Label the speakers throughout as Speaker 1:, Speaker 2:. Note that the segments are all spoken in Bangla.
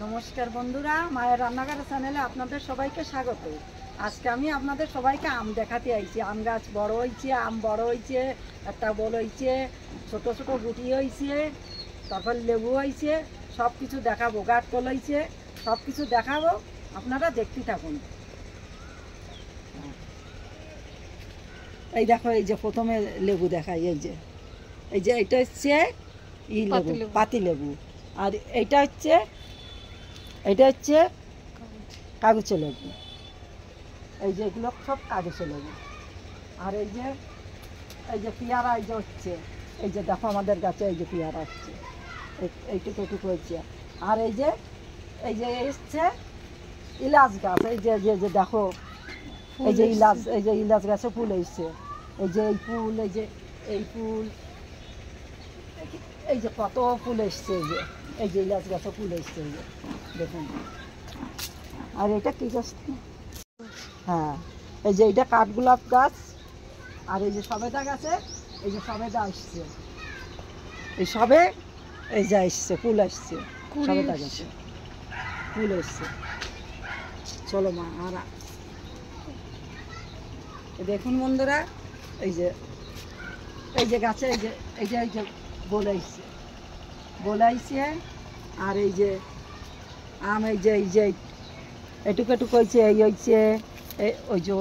Speaker 1: নমস্কার বন্ধুরা, মায়ের রান্নাঘর চ্যানেলে আপনাদের সবাইকে স্বাগত। আজকে আমি আপনাদের সবাইকে আম দেখাতে আইছি। আম গাছ বড় হয়েছে, আম বড় হয়েছে, একটা বড় হয়েছে, ছোট ছোট গুটি হয়েছে, তারপর লেবু হয়েছে, সব কিছু দেখাবো। গাছ কল হয়েছে, সব কিছু দেখাবো, আপনারা দেখতে থাকুন। এই দেখো, এই যে প্রথমে লেবু দেখাই, এই যে এটা হচ্ছে লেবু, পাতি লেবু। আর এটা হচ্ছে কাগজে লেবু। এই যে এগুলো সব কাগজে লেবু। আর এই যে পেয়ারা, এই যে দেখো আমাদের গাছে এই যে পেয়ারা হচ্ছে, এইটুকু হচ্ছে। আর এই যে এসছে ইলাচ গাছ। এই যে দেখো, এই যে ইলাচ গাছে ফুল এসছে। এই যে এই ফুল, এই ফুল, এই যে কত ফুল এসছে। এই যে ইলাচ গাছে ফুল এসছে, এই যে দেখুন। আর এটা কি গাছ? হ্যাঁ, এই যে এটা কাঠগোলাপ গাছ। আর এই যে সবেদা গাছে, এই যে সবেদা আসছে, এই সবে এই যে আসছে, ফুল আসছে, সবেদা গাছে ফুল এসছে। চলো মা, আর দেখুন বন্ধুরা, এই যে গাছে এই যে বলাইছে। আর এই যে আম, এই যে এটুকু হয়েছে, এই হয়েছে, ওই যে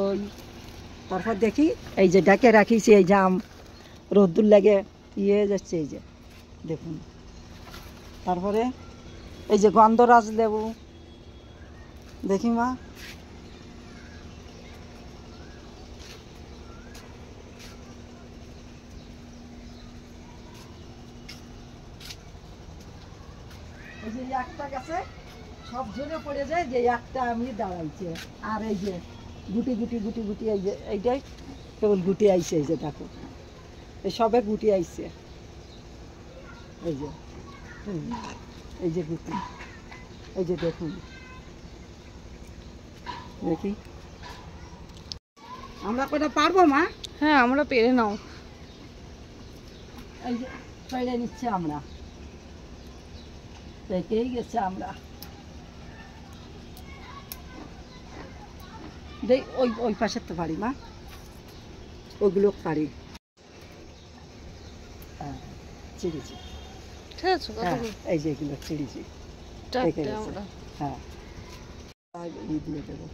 Speaker 1: তারপর দেখি এই যে ডাকে রাখিছি, এই যে আম রোদ্দুর লাগে যাচ্ছে, এই যে দেখুন। তারপরে এই যে গন্ধরাজ লেবু, দেখি মা, এই যে একটা গাছে সব ঝরে পড়ে যায়, যে একটা আমি দাঁড়াইছে। আর এই যে গুটি, এই যে এইটাই কেবল গুটি আইছে, এই যে দেখো, এই সবে গুটি আইছে, এই যে গুটি, এই যে দেখুন। দেখি আমরা কটা পারবো মা?
Speaker 2: হ্যাঁ, আমরা পেরে নাও।
Speaker 1: এই যে পেরে নিচ্ছে, আমরা পেকেই গেছে। আমরা দেখ ওই পাশের তো পারি মা, ওইগুলো পারি। হ্যাঁ, চিড়িছি,
Speaker 2: ঠিক আছে।
Speaker 1: এই যে এগুলো চিড়িছি। হ্যাঁ, দিয়ে দেবো।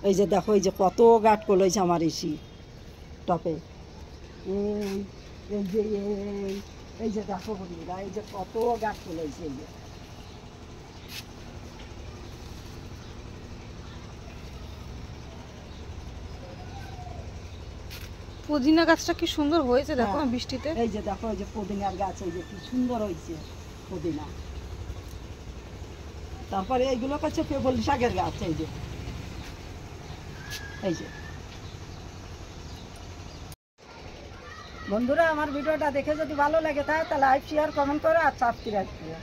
Speaker 1: এই যে দেখো, এই যে কত গাঠ কলেছে আমার ইসি টপে। এই যে দেখো বন্ধুরা, এই যে কত গাছ কলেছে। এই যে
Speaker 2: পুদিনা গাছটা কি সুন্দর হয়েছে দেখো বৃষ্টিতে।
Speaker 1: এই যে দেখো, এই যে পুদিনার গাছ, এই যে কি সুন্দর হয়েছে পুদিনা। তারপরে এইগুলো হচ্ছে পেবল শাকের গাছ। এই যে বন্ধুরা, আমার ভিডিওটা দেখে যদি ভালো লাগে তাহলে লাইক, শেয়ার, কমেন্ট করো আর সাবস্ক্রাইব করো।